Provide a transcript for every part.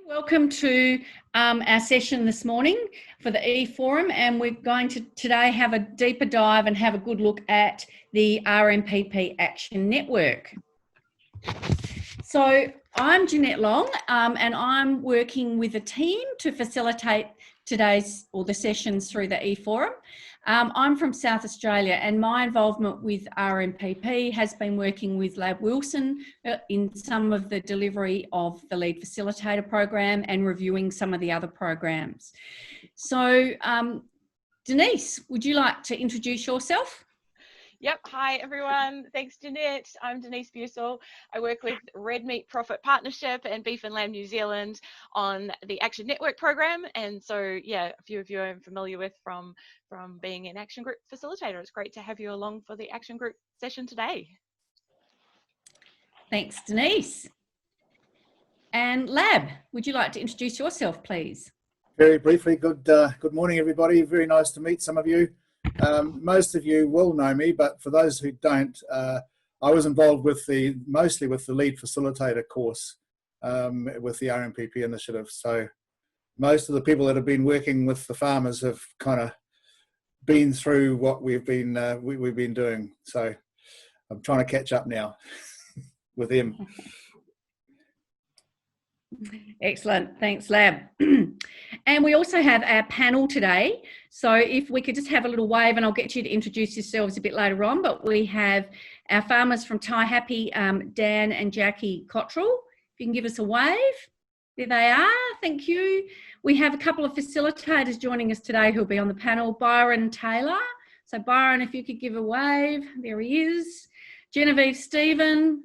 Welcome to our session this morning for the e-forum, and we're going to today have a deeper dive and have a good look at the RMPP Action Network. So I'm Jeanette Long, and I'm working with a team to facilitate today's or the sessions through the e-forum. I'm from South Australia, and my involvement with RMPP has been working with Lab Wilson in some of the delivery of the Lead Facilitator program and reviewing some of the other programs. So Denise, would you like to introduce yourself? Yep. Hi, everyone. Thanks, Jeanette. I'm Denise Busel. I work with Red Meat Profit Partnership and Beef and Lamb New Zealand on the Action Network program. And so, yeah, a few of you I'm familiar with from being an Action Group facilitator. It's great to have you along for the Action Group session today. Thanks, Denise. And Lab, would you like to introduce yourself, please? Very briefly, good morning, everybody. Very nice to meet some of you. Most of you will know me, but for those who don't, I was involved with mostly with the Lead Facilitator course with the RMPP initiative. So most of the people that have been working with the farmers have kind of been through what we've been doing. So I'm trying to catch up now with them. Excellent, thanks Lab. And we also have our panel today, so if we could just have a little wave, and I'll get you to introduce yourselves a bit later on, but we have our farmers from Tai Happy, Dan and Jackie Cottrell. If you can give us a wave. There they are, thank you. We have a couple of facilitators joining us today who'll be on the panel, Byron Taylor. So Byron, if you could give a wave, there he is. Genevieve Stephen.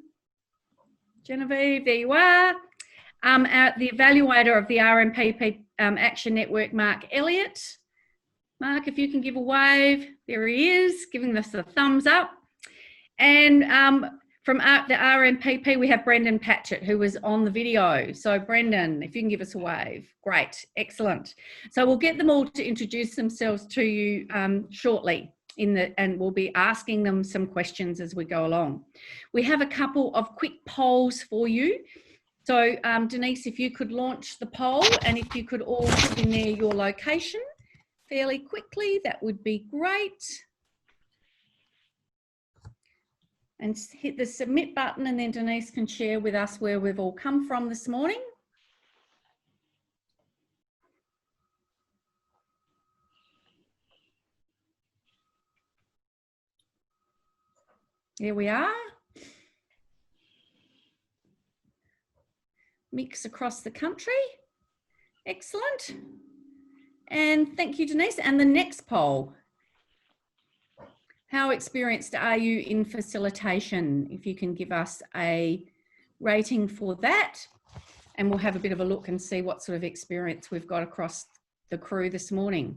Genevieve, there you are. The evaluator of the RMPP Action Network, Mark Elliott. Mark, if you can give a wave, there he is, giving us a thumbs up. And from the RMPP, we have Brendan Patchett, who was on the video. So Brendan, if you can give us a wave. Great, excellent. So we'll get them all to introduce themselves to you shortly. And we'll be asking them some questions as we go along. We have a couple of quick polls for you. So Denise, if you could launch the poll, and if you could all put in there your location fairly quickly, that would be great. And hit the submit button, and then Denise can share with us where we've all come from this morning. There we are. Mix across the country. Excellent. And thank you, Denise. And the next poll. How experienced are you in facilitation? If you can give us a rating for that, and we'll have a bit of a look and see what sort of experience we've got across the crew this morning.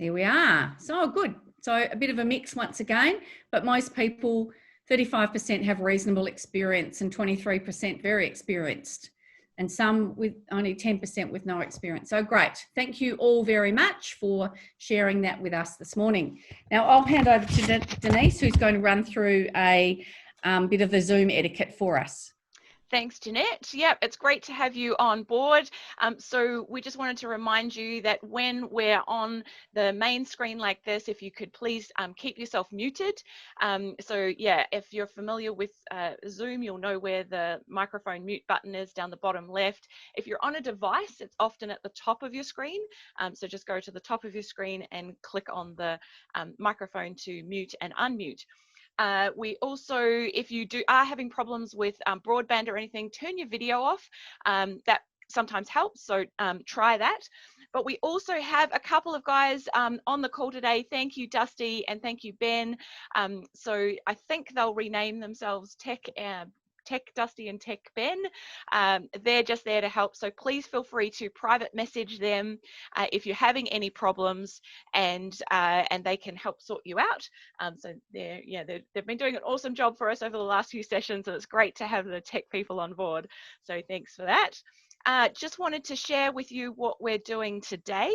There we are. So good. So a bit of a mix once again, but most people, 35% have reasonable experience and 23% very experienced, and some with only 10% with no experience. So great. Thank you all very much for sharing that with us this morning. Now I'll hand over to Denise, who's going to run through a bit of the Zoom etiquette for us. Thanks, Jeanette. Yep, it's great to have you on board. So we just wanted to remind you that when we're on the main screen like this, if you could please keep yourself muted. So yeah, if you're familiar with Zoom, you'll know where the microphone mute button is down the bottom left. If you're on a device, it's often at the top of your screen. So just go to the top of your screen and click on the microphone to mute and unmute. We also, if you are having problems with broadband or anything, turn your video off. That sometimes helps, so try that. But we also have a couple of guys on the call today. Thank you, Dusty, and thank you, Ben. So I think they'll rename themselves Tech Tech Dusty and Tech Ben. They're just there to help. So please feel free to private message them if you're having any problems, and they can help sort you out. So they've been doing an awesome job for us over the last few sessions, and it's great to have the tech people on board. So thanks for that. Just wanted to share with you what we're doing today.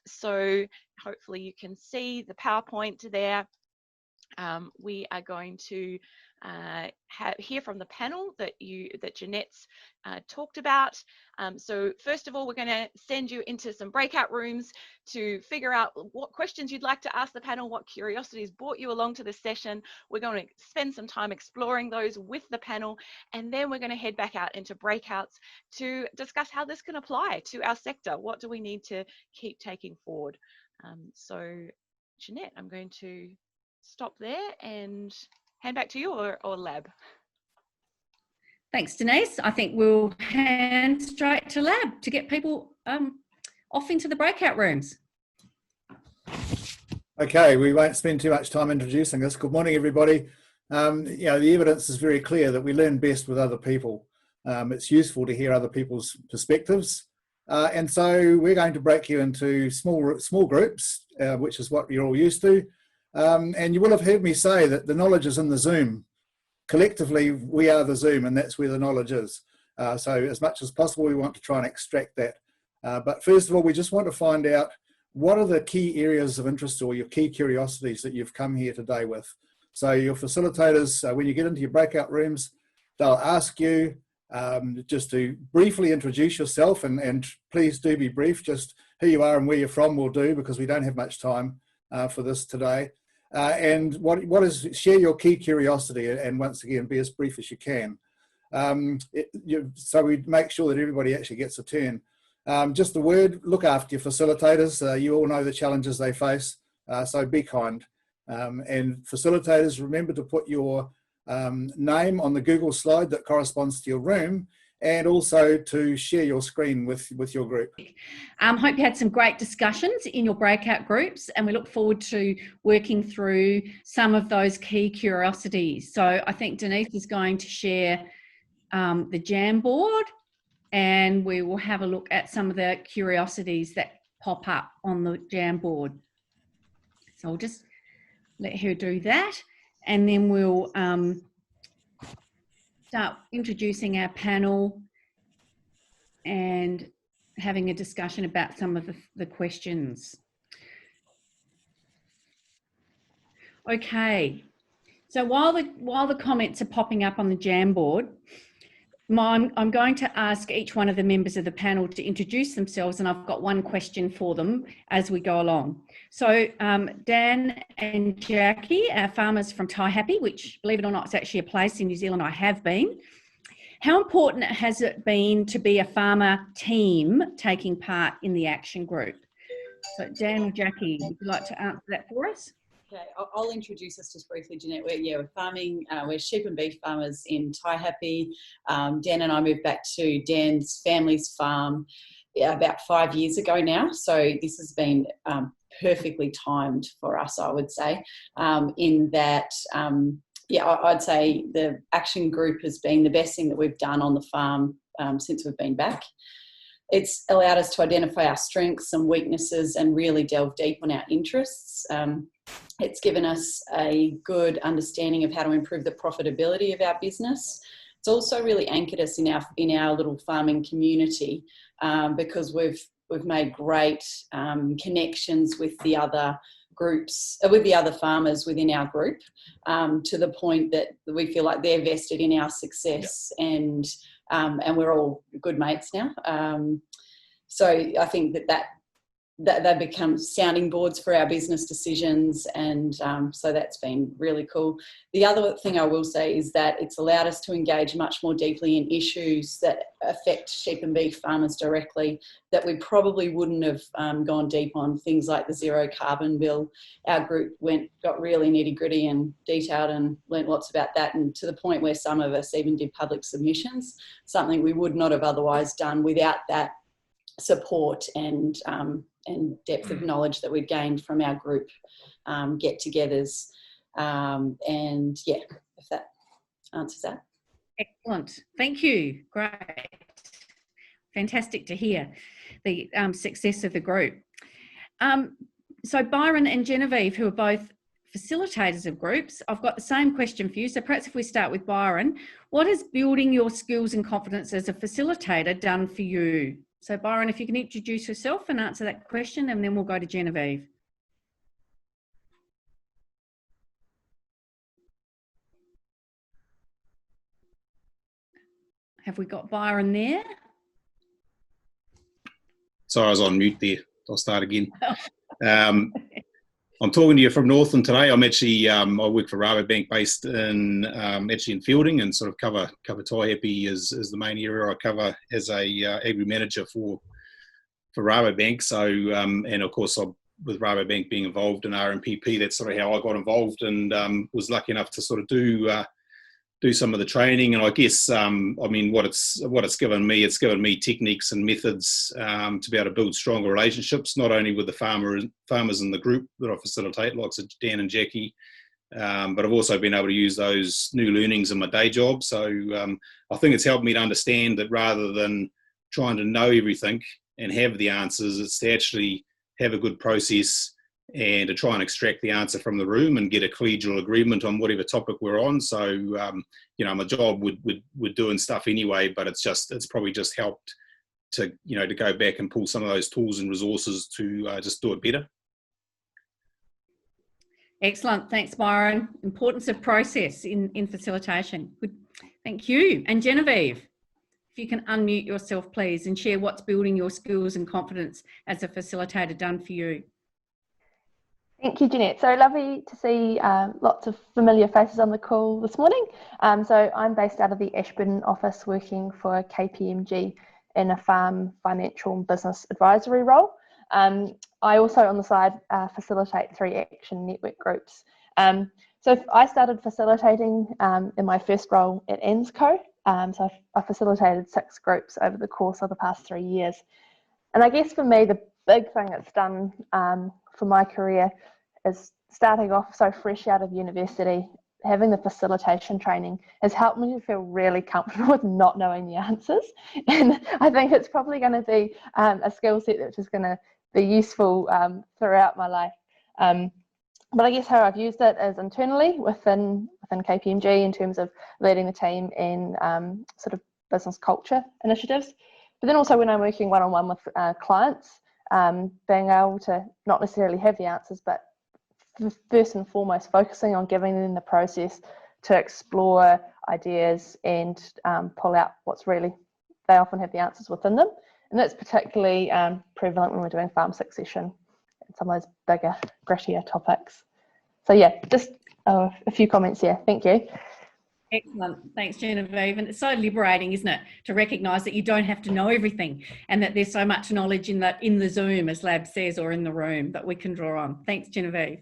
So hopefully you can see the PowerPoint there. We are going to hear from the panel that Jeanette's talked about. So first of all, we're going to send you into some breakout rooms to figure out what questions you'd like to ask the panel, what curiosities brought you along to the session. We're going to spend some time exploring those with the panel, and then we're going to head back out into breakouts to discuss how this can apply to our sector. What do we need to keep taking forward? So Jeanette, I'm going to stop there and hand back to you, or Lab. Thanks, Denise. I think we'll hand straight to Lab to get people off into the breakout rooms. Okay, we won't spend too much time introducing us. Good morning, everybody. The evidence is very clear that we learn best with other people. It's useful to hear other people's perspectives. And so we're going to break you into small groups, which is what you're all used to. And you will have heard me say that the knowledge is in the Zoom. Collectively, we are the Zoom, and that's where the knowledge is. So as much as possible, we want to try and extract that. But first of all, we just want to find out what are the key areas of interest or your key curiosities that you've come here today with. So your facilitators, when you get into your breakout rooms, they'll ask you just to briefly introduce yourself, and please do be brief. Just who you are and where you're from will do, because we don't have much time for this today. And what is, share your key curiosity, and once again, be as brief as you can. So we make sure that everybody actually gets a turn. Just a word, look after your facilitators. You all know the challenges they face, so be kind. And facilitators, remember to put your name on the Google slide that corresponds to your room, and also to share your screen with your group. Hope you had some great discussions in your breakout groups, and we look forward to working through some of those key curiosities. So I think Denise is going to share the Jamboard, and we will have a look at some of the curiosities that pop up on the Jamboard. So I'll just let her do that, and then we'll start introducing our panel and having a discussion about some of the questions. Okay, so while the comments are popping up on the Jamboard, I'm going to ask each one of the members of the panel to introduce themselves, and I've got one question for them as we go along. So Dan and Jackie, our farmers from Taihape, which, believe it or not, is actually a place in New Zealand I have been. How important has it been to be a farmer team taking part in the action group? So Dan or Jackie, would you like to answer that for us? Okay, I'll introduce us just briefly, Jeanette. We're farming, we're sheep and beef farmers in Taihape. Dan and I moved back to Dan's family's farm about 5 years ago now. So this has been perfectly timed for us, I would say, in that, I'd say the action group has been the best thing that we've done on the farm since we've been back. It's allowed us to identify our strengths and weaknesses and really delve deep on our interests. It's given us a good understanding of how to improve the profitability of our business. It's also really anchored us in our little farming community because we've made great connections with the other groups, with the other farmers within our group, to the point that we feel like they're vested in our success. Yep. And we're all good mates now. So I think that they become sounding boards for our business decisions, and so that's been really cool. The other thing I will say is that it's allowed us to engage much more deeply in issues that affect sheep and beef farmers directly that we probably wouldn't have gone deep on, things like the zero carbon bill. Our group got really nitty gritty and detailed and learnt lots about that, and to the point where some of us even did public submissions, something we would not have otherwise done without that support and depth of knowledge that we've gained from our group get-togethers. And yeah, if that answers that. Excellent. Thank you. Great. Fantastic to hear the success of the group. So Byron and Genevieve, who are both facilitators of groups, I've got the same question for you. So perhaps if we start with Byron, what has building your skills and confidence as a facilitator done for you? So Byron, if you can introduce yourself and answer that question, and then we'll go to Genevieve. Have we got Byron there? Sorry, I was on mute there. I'll start again. I'm talking to you from Northland today. I'm actually, I work for Rabobank based in, actually in Fielding, and sort of cover Taihape is the main area I cover as a agri manager for Rabobank. So, and of course, with Rabobank being involved in RMPP, that's sort of how I got involved, and was lucky enough to sort of do some of the training. And I guess, I mean, what it's given me techniques and methods to be able to build stronger relationships, not only with the farmers in the group that I facilitate, like Dan and Jackie, but I've also been able to use those new learnings in my day job. So I think it's helped me to understand that rather than trying to know everything and have the answers, it's to actually have a good process and to try and extract the answer from the room and get a collegial agreement on whatever topic we're on. So, you know, my job would doing stuff anyway, but it's probably just helped to, you know, to go back and pull some of those tools and resources to just do it better. Excellent. Thanks, Byron. Importance of process in facilitation. Good. Thank you. And Genevieve, if you can unmute yourself, please, and share what's building your skills and confidence as a facilitator done for you. Thank you, Jeanette. So lovely to see lots of familiar faces on the call this morning. So I'm based out of the Ashburton office working for KPMG in a farm financial and business advisory role. I also on the side facilitate 3 Action Network groups. So I started facilitating in my first role at ENSCO. So I facilitated 6 groups over the course of the past 3 years. And I guess for me, the big thing it's done for my career is starting off so fresh out of university, having the facilitation training has helped me to feel really comfortable with not knowing the answers. And I think it's probably going to be a skill set that's just going to be useful throughout my life. But I guess how I've used it is internally within KPMG in terms of leading the team in sort of business culture initiatives. But then also when I'm working one-on-one with clients, being able to not necessarily have the answers, but first and foremost focusing on giving them the process to explore ideas and pull out what's really, they often have the answers within them. And that's particularly prevalent when we're doing farm succession and some of those bigger, grittier topics. So yeah, just a few comments here. Thank you. Excellent. Thanks, Genevieve. And it's so liberating, isn't it, to recognise that you don't have to know everything and that there's so much knowledge in the Zoom, as Lab says, or in the room that we can draw on. Thanks, Genevieve.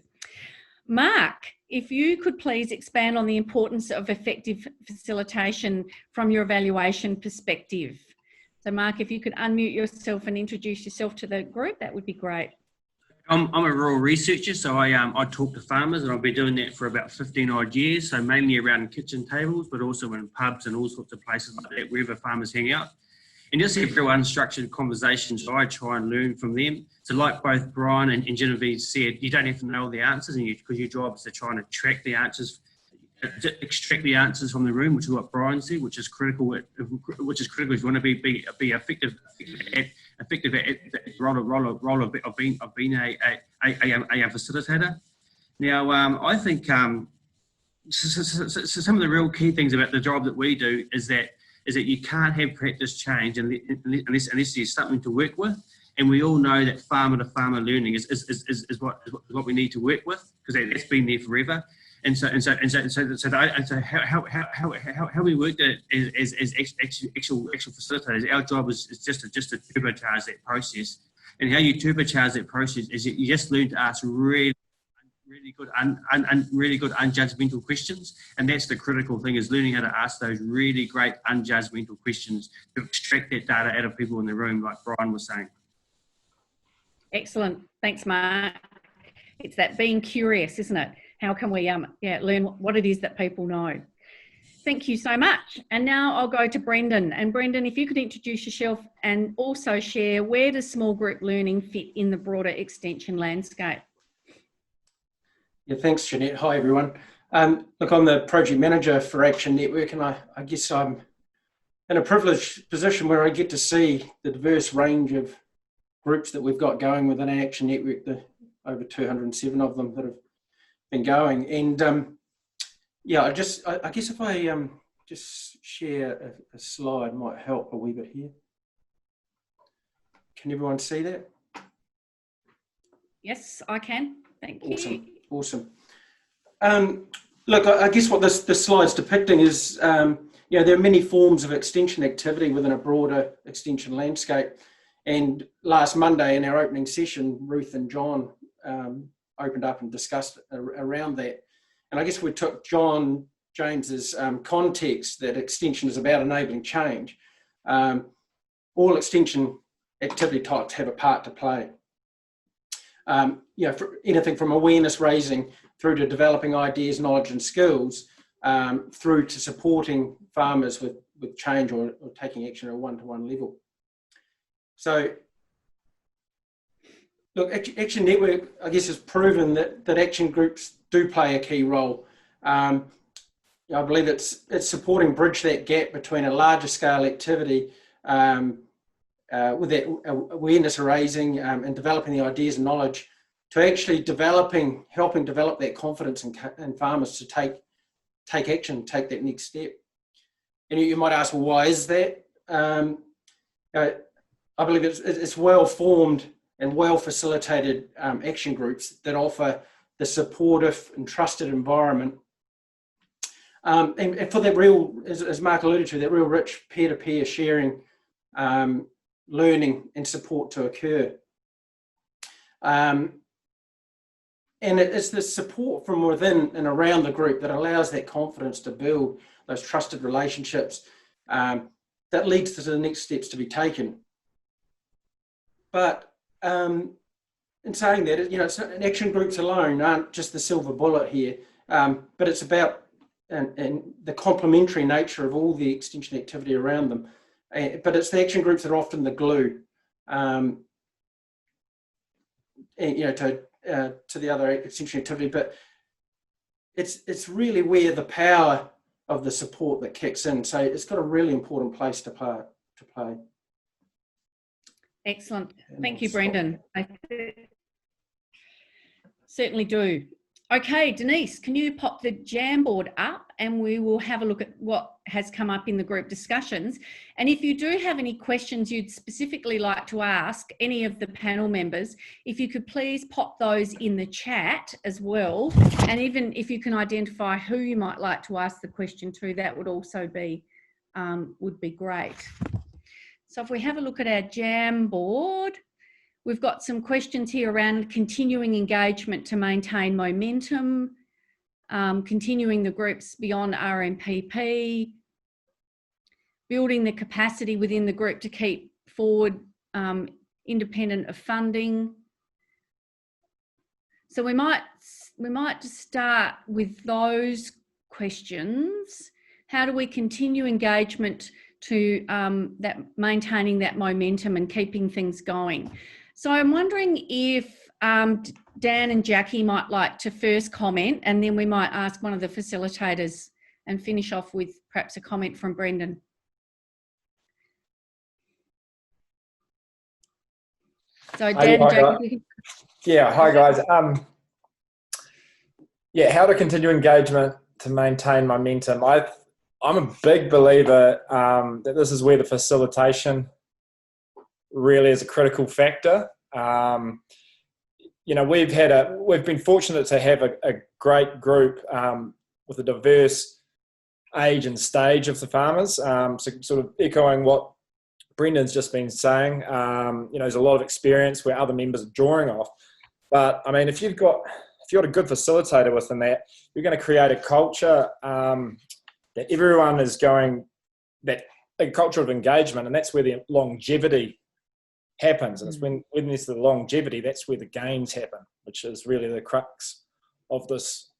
Mark, if you could please expand on the importance of effective facilitation from your evaluation perspective. So Mark, if you could unmute yourself and introduce yourself to the group, that would be great. I'm a rural researcher, so I talk to farmers, and I've been doing that for about 15 odd years, so mainly around kitchen tables, but also in pubs and all sorts of places like that, wherever farmers hang out. And just have real unstructured conversations, so I try and learn from them. So like both Brian and Genevieve said, you don't have to know all the answers, and because your job is to try and extract the answers from the room, which is what Brian said, which is critical. If you want to be effective at the role of being a facilitator. Now, I think so some of the real key things about the job that we do is that you can't have practice change unless there's something to work with. And we all know that farmer to farmer learning is what we need to work with, because that's been there forever. And so how we work at it as actual facilitators, our job is just to turbocharge that process. And how you turbocharge that process is you just learn to ask really good unjudgmental questions. And that's the critical thing, is learning how to ask those really great unjudgmental questions to extract that data out of people in the room, like Brian was saying. Excellent. Thanks, Mark. It's that being curious, isn't it? How can we learn what it is that people know? Thank you so much. And now I'll go to Brendan. And Brendan, if you could introduce yourself and also share, where does small group learning fit in the broader extension landscape? Yeah, thanks, Jeanette. Hi, everyone. Look, I'm the project manager for Action Network, and I guess I'm in a privileged position where I get to see the diverse range of groups that we've got going within our Action Network, the over 207 of them that have been going. And yeah, I guess if I just share a slide might help a wee bit here. Can everyone see that? Yes, I can. Thank you. Awesome. Look, I guess what this slide's depicting is, you know, there are many forms of extension activity within a broader extension landscape. And last Monday in our opening session, Ruth and John opened up and discussed around that. And I guess we took John James's context that extension is about enabling change. All extension activity types have a part to play. You know, for anything from awareness raising through to developing ideas, knowledge and skills, through to supporting farmers with change or taking action at a one-to-one level. So, look, Action Network, I guess, has proven that action groups do play a key role. I believe it's supporting bridge that gap between a larger scale activity with that awareness raising and developing the ideas and knowledge to actually helping develop that confidence in farmers to take action, take that next step. And you might ask, well, why is that? I believe it's well-formed and well-facilitated action groups that offer the supportive and trusted environment. And for that real, as Mark alluded to, that real rich peer-to-peer sharing, learning and support to occur. And it's the support from within and around the group that allows that confidence to build those trusted relationships that leads to the next steps to be taken. But in saying that, you know, action groups alone aren't just the silver bullet here, but it's about and the complementary nature of all the extension activity around them. But it's the action groups that are often the glue, and, you know, to the other extension activity. But it's really where the power of the support that kicks in. So it's got a really important place to play. Excellent. Thank you, Brendan. I certainly do. Okay, Denise, can you pop the Jamboard up and we will have a look at what has come up in the group discussions. And if you do have any questions you'd specifically like to ask any of the panel members, if you could please pop those in the chat as well. And even if you can identify who you might like to ask the question to, that would also be, great. So if we have a look at our Jamboard, we've got some questions here around continuing engagement to maintain momentum, continuing the groups beyond RMPP, building the capacity within the group to keep forward independent of funding. So we might just start with those questions. How do we continue engagement to maintaining that momentum and keeping things going? So I'm wondering if Dan and Jackie might like to first comment, and then we might ask one of the facilitators and finish off with perhaps a comment from Brendan. So Dan and Jackie. Yeah, hi guys. Yeah, how to continue engagement to maintain momentum. I'm a big believer that this is where the facilitation really is a critical factor. You know, we've been fortunate to have a great group with a diverse age and stage of the farmers. So sort of echoing what Brendan's just been saying, you know, there's a lot of experience where other members are drawing off. But I mean, if you've got a good facilitator within that, you're going to create a culture that everyone is going, that a culture of engagement, and that's where the longevity happens. And it's when there's the longevity, that's where the gains happen, which is really the crux of this,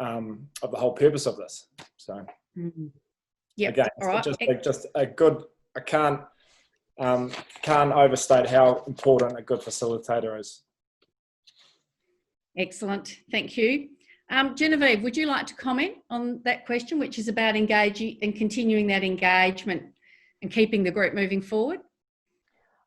of the whole purpose of this. So Yep. Again, All right. just a good. I can't overstate how important a good facilitator is. Excellent. Thank you. Genevieve, would you like to comment on that question, which is about engaging and continuing that engagement and keeping the group moving forward?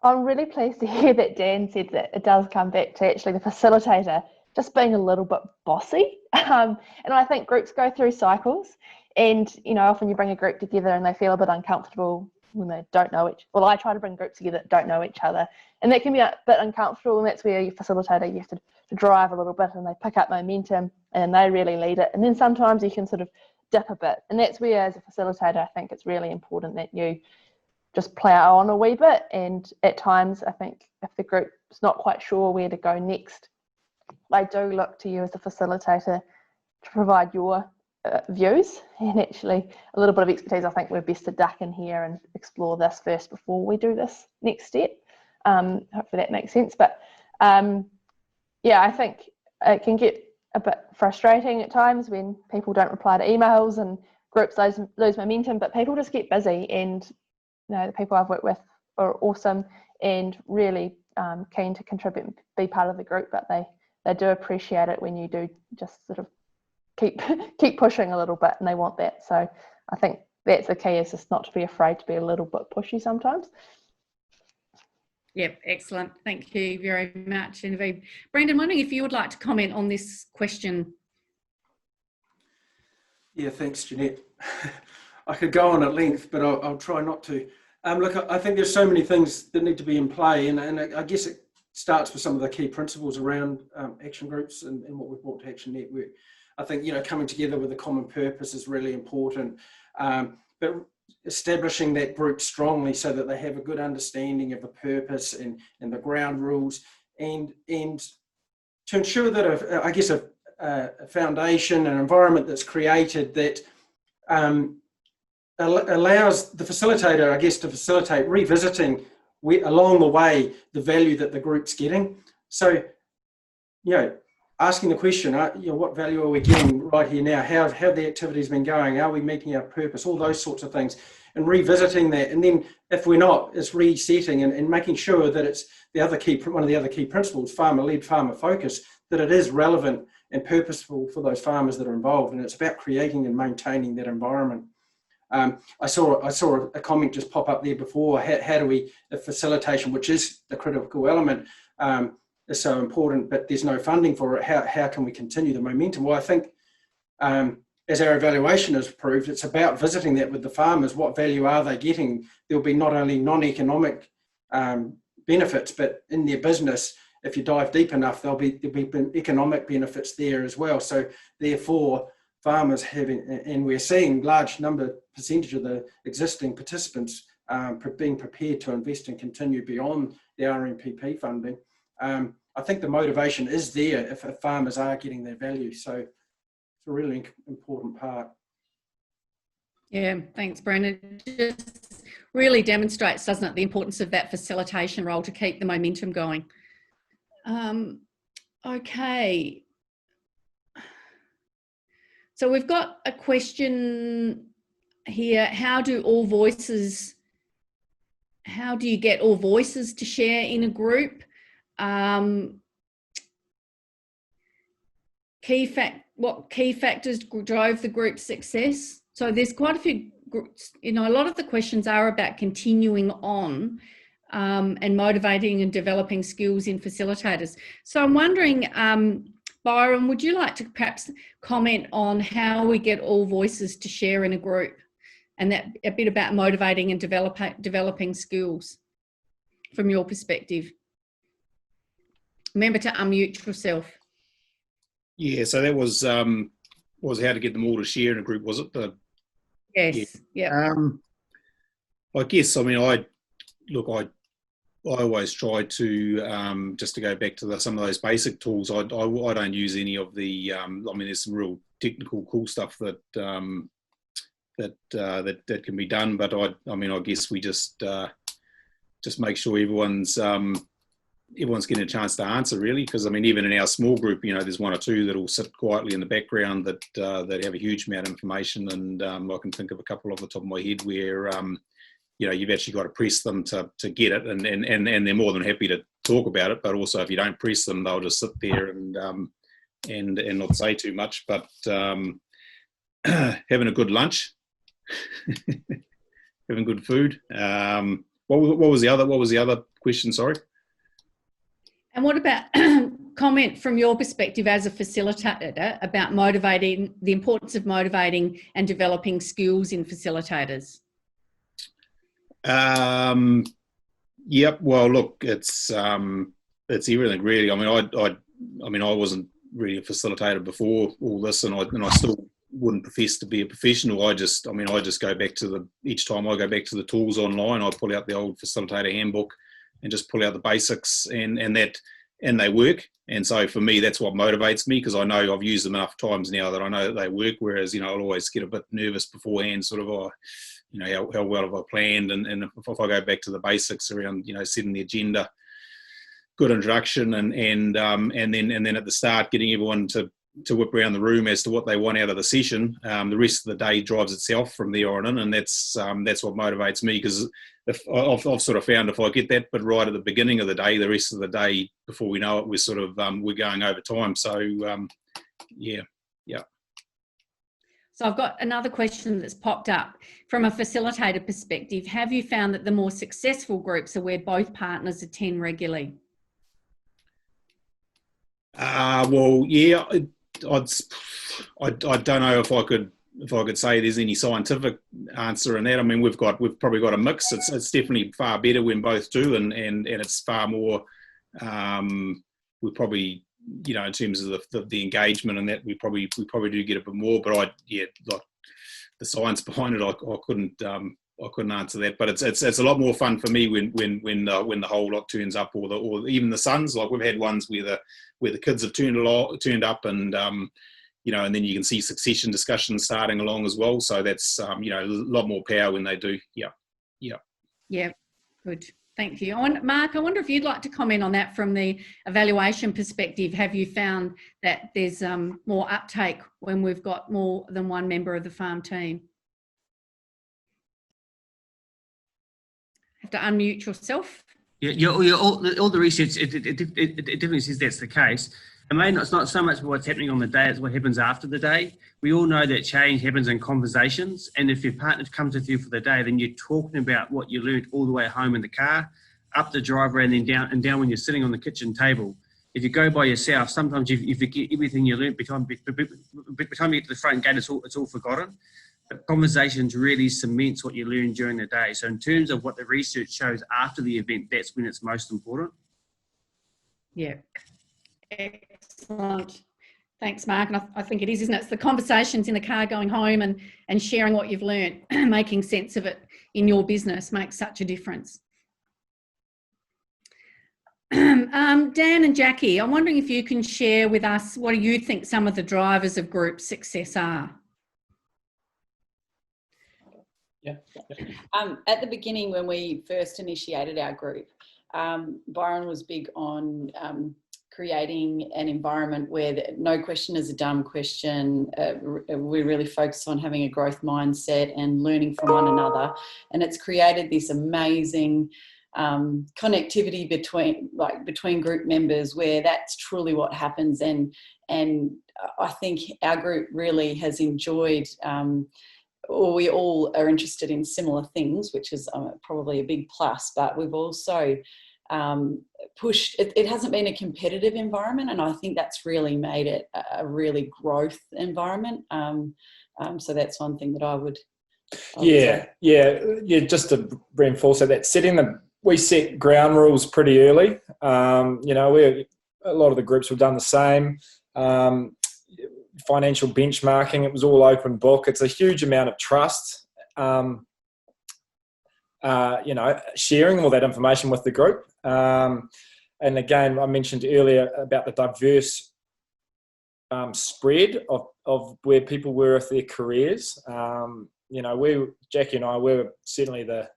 I'm really pleased to hear that Dan said that it does come back to actually the facilitator just being a little bit bossy. And I think groups go through cycles, and often you bring a group together and they feel a bit uncomfortable when they don't know I try to bring groups together that don't know each other, and that can be a bit uncomfortable, and that's where your facilitator, you have to drive a little bit, and they pick up momentum and they really lead it. And then sometimes you can sort of dip a bit, and that's where, as a facilitator, I think it's really important that you just plow on a wee bit. And at times, I think if the group's not quite sure where to go next, they do look to you as a facilitator to provide your views, and actually a little bit of expertise. I think we're best to duck in here and explore this first before we do this next step. Hopefully that makes sense. But yeah, I think it can get a bit frustrating at times when people don't reply to emails and groups lose momentum, but people just get busy, and the people I've worked with are awesome and really keen to contribute and be part of the group, but they do appreciate it when you do just sort of keep pushing a little bit, and they want that. So I think that's the key, is just not to be afraid to be a little bit pushy sometimes. Yep, excellent. Thank you very much, Genevieve. Brendan, wondering if you would like to comment on this question. Yeah, thanks, Jeanette. I could go on at length, but I'll try not to. Look, I think there's so many things that need to be in play, and I guess it starts with some of the key principles around action groups and what we've brought to Action Network. I think, coming together with a common purpose is really important, but establishing that group strongly so that they have a good understanding of the purpose and the ground rules, and to ensure that a foundation, an environment that's created that allows the facilitator, I guess, to facilitate revisiting along the way the value that the group's getting. So, asking the question, what value are we getting right here now? How have the activities been going? Are we meeting our purpose? All those sorts of things, and revisiting that. And then if we're not, it's resetting and making sure that it's one of the other key principles, farmer-led, farmer-focused, that it is relevant and purposeful for those farmers that are involved. And it's about creating and maintaining that environment. I saw a comment just pop up there before. How do we, the facilitation, which is the critical element, is so important, but there's no funding for it. How can we continue the momentum? Well, I think as our evaluation has proved, it's about visiting that with the farmers. What value are they getting? There'll be not only non-economic benefits, but in their business, if you dive deep enough, there'll be economic benefits there as well. So therefore, farmers and we're seeing large percentage of the existing participants being prepared to invest and continue beyond the RMPP funding. I think the motivation is there if farmers are getting their value. So it's a really important part. Yeah, thanks, Brendan. It just really demonstrates, doesn't it, the importance of that facilitation role to keep the momentum going. Okay. So we've got a question here. How do you get all voices to share in a group? What key factors drove the group's success? So there's quite a few groups, a lot of the questions are about continuing on and motivating and developing skills in facilitators. So I'm wondering, Byron, would you like to perhaps comment on how we get all voices to share in a group, and that a bit about motivating and developing skills from your perspective? Remember to unmute yourself. Yeah, so that was how to get them all to share in a group, was it? Yes. Yeah. I guess, I always try to just to go back to some of those basic tools. I don't use any of the. There's some real technical, cool stuff that that can be done, but I guess we just make sure everyone's everyone's getting a chance to answer, really, because I mean, even in our small group, you know, there's one or two that'll sit quietly in the background that have a huge amount of information, and I can think of a couple off the top of my head where you know, you've actually got to press them to get it, and they're more than happy to talk about it. But also, if you don't press them, they'll just sit there and not say too much. But having a good lunch, having good food. What was the other question? Sorry. And what about comment from your perspective as a facilitator about the importance of motivating and developing skills in facilitators? Yep. Well, look, it's everything really. I mean, I wasn't really a facilitator before all this, and I still wouldn't profess to be a professional. I just go back to each time I go back to the tools online, I pull out the old facilitator handbook and just pull out the basics, and they work. And so for me, that's what motivates me, because I know I've used them enough times now that I know that they work. Whereas, you know, I'll always get a bit nervous beforehand, sort of, you know, how well have I planned? And if I go back to the basics around, you know, setting the agenda, good introduction, and then at the start, getting everyone to whip around the room as to what they want out of the session. The rest of the day drives itself from there on in, and that's what motivates me, because if I've sort of found if I get that bit right at the beginning of the day, the rest of the day, before we know it, we're sort of we're going over time. So yeah. So I've got another question that's popped up. From a facilitator perspective, have you found that the more successful groups are where both partners attend regularly? Well, yeah, I don't know if I could say there's any scientific answer in that. I mean, we've probably got a mix. It's definitely far better when both do, and it's far more. We probably, you know, in terms of the engagement and that, we probably do get a bit more. But like the science behind it, I couldn't answer that. But it's a lot more fun for me when the whole lot turns up, or even the sons. Like, we've had ones where the kids have turned up, and you know, and then you can see succession discussions starting along as well. So that's you know, a lot more power when they do. Yeah. Good. Thank you. Mark, I wonder if you'd like to comment on that from the evaluation perspective. Have you found that there's more uptake when we've got more than one member of the farm team? Have to unmute yourself. Yeah, all the research, it definitely says that's the case. And it's not so much what's happening on the day, it's what happens after the day. We all know that change happens in conversations, and if your partner comes with you for the day, then you're talking about what you learned all the way home in the car, up the driveway, and then down when you're sitting on the kitchen table. If you go by yourself, sometimes you forget everything you learned. By the time you get to the front gate, it's all forgotten. But conversations really cements what you learn during the day. So in terms of what the research shows after the event, that's when it's most important. Yeah. Excellent. Thanks, Mark. And I think it is, isn't it? It's the conversations in the car going home and sharing what you've learned, making sense of it in your business makes such a difference. Dan and Jackie, I'm wondering if you can share with us, what do you think some of the drivers of group success are? Yeah. At the beginning, when we first initiated our group, Byron was big on creating an environment where no question is a dumb question. We really focus on having a growth mindset and learning from one another. And it's created this amazing connectivity between group members, where that's truly what happens. And I think our group really has enjoyed, or we all are interested in similar things, which is probably a big plus, but we've also pushed, it hasn't been a competitive environment, and I think that's really made it a really growth environment. So that's one thing that I would say. Just to reinforce that, we set ground rules pretty early. You know, a lot of the groups have done the same. Financial benchmarking, it was all open book. It's a huge amount of trust, you know, sharing all that information with the group. And again, I mentioned earlier about the diverse spread of where people were with their careers. You know, Jackie and I were certainly the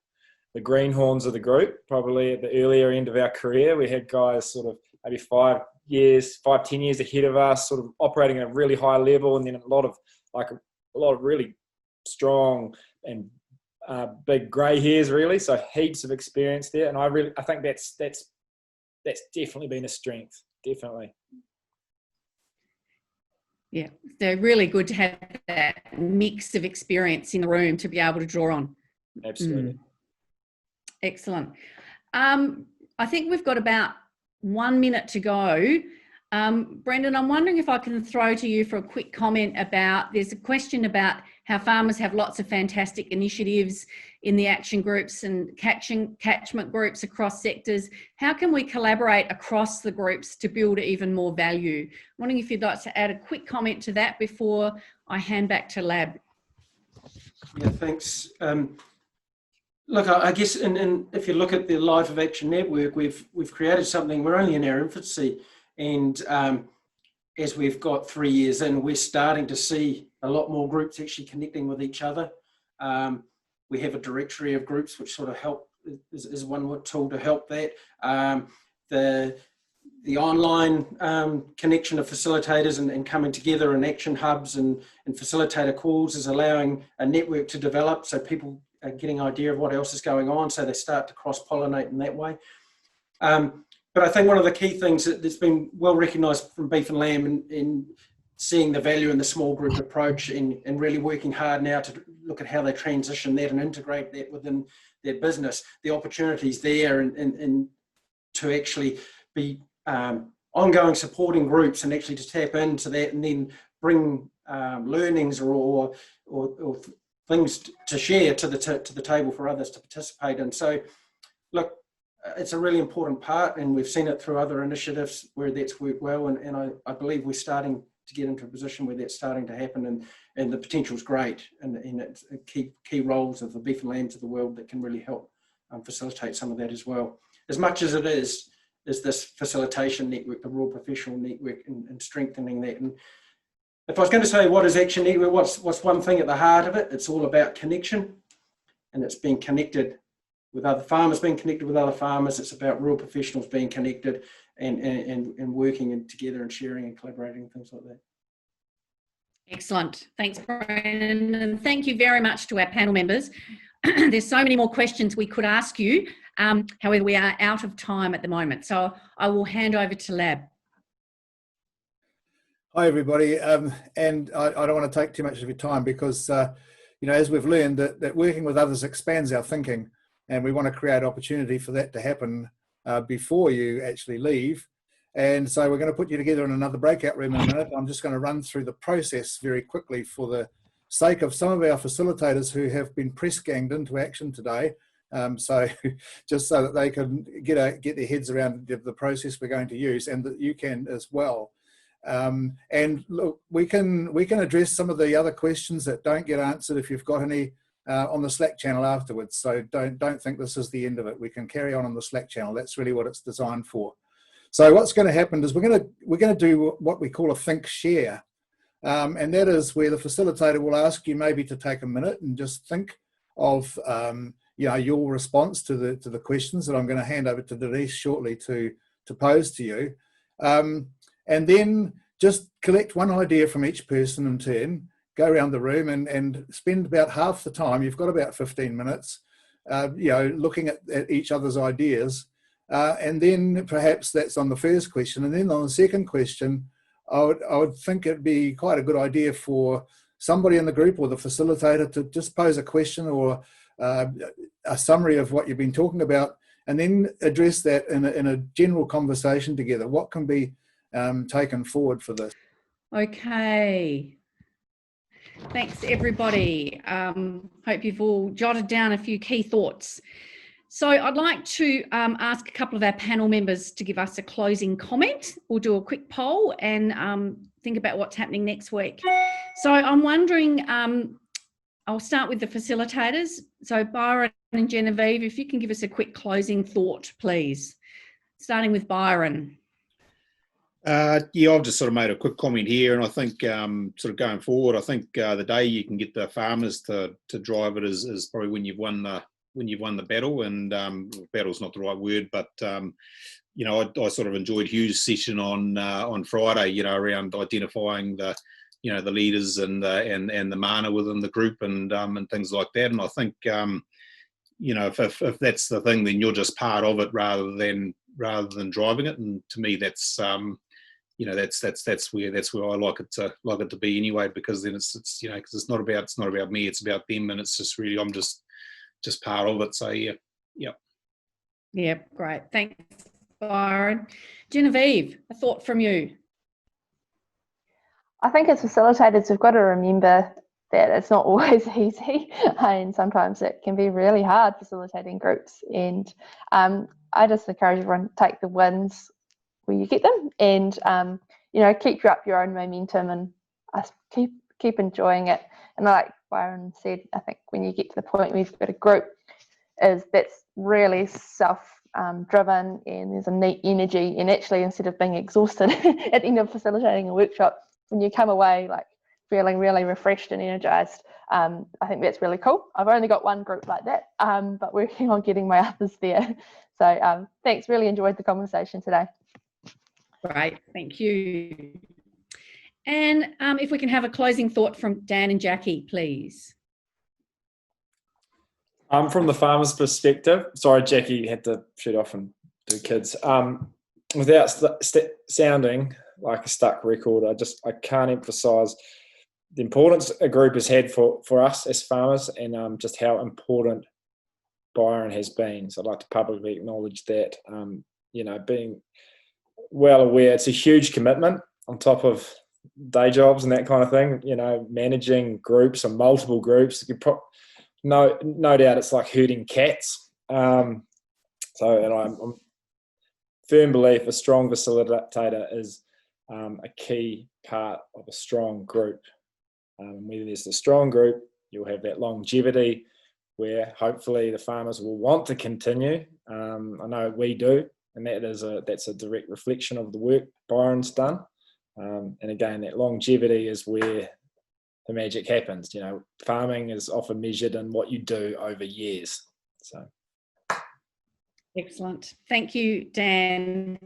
greenhorns of the group. Probably at the earlier end of our career, we had guys sort of maybe 5 years, 5-10 years ahead of us, sort of operating at a really high level, and then a lot of really strong and big grey hairs, really. So heaps of experience there, and I think that's definitely been a strength, definitely. Yeah, they're really good to have that mix of experience in the room to be able to draw on. Absolutely. Excellent. I think we've got about 1 minute to go. Brendan, I'm wondering if I can throw to you for a quick comment about, there's a question about how farmers have lots of fantastic initiatives in the action groups and catchment groups across sectors. How can we collaborate across the groups to build even more value? I'm wondering if you'd like to add a quick comment to that before I hand back to Lab. Yeah, thanks. Look, I guess, and if you look at the Life of Action Network, we've created something. We're only in our infancy, and as we've got 3 years in, we're starting to see a lot more groups actually connecting with each other. We have a directory of groups which sort of help, is one tool to help that. The online connection of facilitators and coming together in action hubs and facilitator calls is allowing a network to develop, so people are getting an idea of what else is going on, so they start to cross-pollinate in that way. But I think one of the key things that's been well recognised from Beef and Lamb in seeing the value in the small group approach and really working hard now to look at how they transition that and integrate that within their business, the opportunities there and to actually be ongoing supporting groups and actually to tap into that and then bring learnings or things to share to the table for others to participate in. So look, it's a really important part, and we've seen it through other initiatives where that's worked well, and I believe we're starting to get into a position where that's starting to happen, and the potential's great, and it's key roles of the Beef and Lambs of the world that can really help facilitate some of that as well. As much as it is this facilitation network, the Rural Professional Network, and strengthening that. And if I was going to say what is Action Network, what's one thing at the heart of it, it's all about connection, and it's being connected with other farmers, being connected with other farmers. It's about rural professionals being connected and working together and sharing and collaborating and things like that. Excellent. Thanks, Brendan. And thank you very much to our panel members. There's so many more questions we could ask you. However, we are out of time at the moment. So I will hand over to Lab. Hi, everybody. And I don't want to take too much of your time because, as we've learned that working with others expands our thinking, and we want to create opportunity for that to happen before you actually leave. And so we're going to put you together in another breakout room in a minute. I'm just going to run through the process very quickly for the sake of some of our facilitators who have been press ganged into action today. So just so that they can get their heads around the process we're going to use, and that you can as well. And look, we can address some of the other questions that don't get answered if you've got any on the Slack channel afterwards. So don't think this is the end of it. We can carry on the Slack channel. That's really what it's designed for. So what's going to happen is we're going to do what we call a think share, and that is where the facilitator will ask you maybe to take a minute and just think of your response to the questions that I'm going to hand over to Denise shortly to pose to you, and then just collect one idea from each person in turn. Go around the room and spend about half the time. You've got about 15 minutes, looking at each other's ideas. And then perhaps that's on the first question. And then on the second question, I would think it'd be quite a good idea for somebody in the group or the facilitator to just pose a question or a summary of what you've been talking about, and then address that in a general conversation together. What can be taken forward for this? Okay. Thanks, everybody. Hope you've all jotted down a few key thoughts. So I'd like to ask a couple of our panel members to give us a closing comment. We'll do a quick poll and think about what's happening next week. So I'm wondering, I'll start with the facilitators. So Byron and Genevieve, if you can give us a quick closing thought, please. Starting with Byron. Yeah, I've just sort of made a quick comment here, and I think sort of going forward, I think the day you can get the farmers to drive it is probably when you've won won the battle. And battle's not the right word, but you know, I sort of enjoyed Hugh's session on Friday, you know, around identifying the, you know, the leaders and the mana within the group and things like that. And I think you know, if that's the thing, then you're just part of it rather than driving it. And to me, that's you know, that's where I like it to be anyway, because then it's you know, because it's not about me, it's about them, and it's just really I'm just part of it. So yeah, great, thanks, Byron. Genevieve, a thought from you? I think as facilitators, we've got to remember that it's not always easy, and sometimes it can be really hard facilitating groups. And I just encourage everyone to take the wins where you get them, and you know, keep up your own momentum and keep enjoying it. And like Byron said, I think when you get to the point where you've got a group that's really self-driven and there's a neat energy, and actually instead of being exhausted at the end of facilitating a workshop, when you come away like feeling really refreshed and energized, I think that's really cool. I've only got one group like that, but working on getting my others there. So thanks, really enjoyed the conversation today. Great, thank you. And if we can have a closing thought from Dan and Jackie, please. From the farmer's perspective, sorry, Jackie had to shoot off and do kids. Without sounding like a stuck record, I can't emphasise the importance a group has had for us as farmers, and just how important Byron has been. So I'd like to publicly acknowledge that. You know, being well aware, it's a huge commitment on top of day jobs and that kind of thing. You know, managing groups and multiple groups. No doubt, it's like herding cats. And I'm firm belief a strong facilitator is a key part of a strong group. Whether there's a strong group, you'll have that longevity where hopefully the farmers will want to continue. I know we do, and that's a direct reflection of the work Byron's done. And again, that longevity is where the magic happens. You know, farming is often measured in what you do over years. So. Excellent. Thank you, Dan.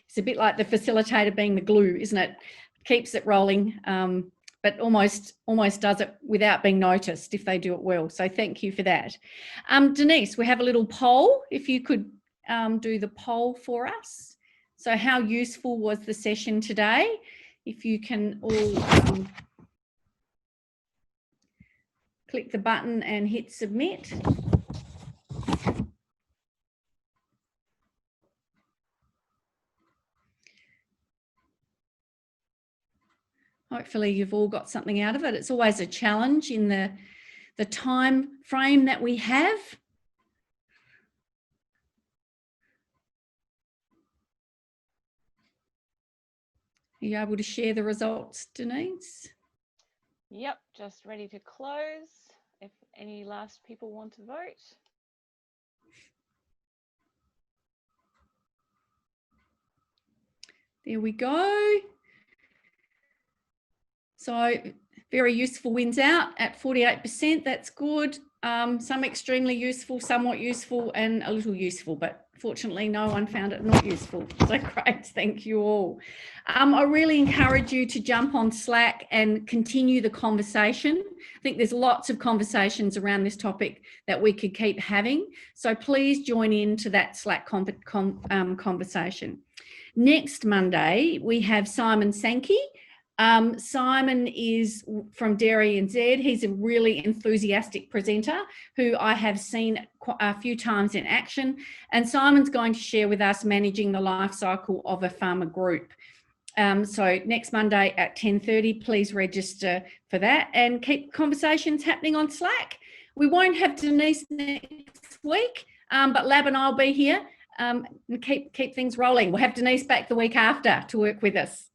It's a bit like the facilitator being the glue, isn't it? Keeps it rolling, but almost does it without being noticed if they do it well. So thank you for that. Denise, we have a little poll. If you could do the poll for us. So how useful was the session today? If you can all click the button and hit submit. Hopefully you've all got something out of it. It's always a challenge in the time frame that we have. Are you able to share the results, Denise? Yep, just ready to close. If any last people want to vote. There we go. So very useful wins out at 48%. That's good. Some extremely useful, somewhat useful, and a little useful, but fortunately no one found it not useful. So great, thank you all. I really encourage you to jump on Slack and continue the conversation. I think there's lots of conversations around this topic that we could keep having. So please join in to that Slack conversation. Next Monday, we have Simon Sankey. Simon is from Dairy NZ. He's a really enthusiastic presenter who I have seen a few times in action. And Simon's going to share with us managing the life cycle of a farmer group. So next Monday at 10:30, please register for that and keep conversations happening on Slack. We won't have Denise next week, but Lab and I'll be here and keep things rolling. We'll have Denise back the week after to work with us.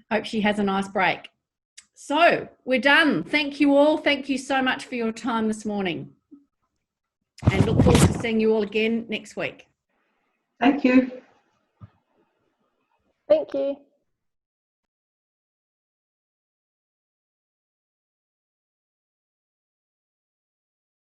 Hope she has a nice break. So we're done. Thank you all. Thank you so much for your time this morning. And look forward to seeing you all again next week. Thank you. Thank you.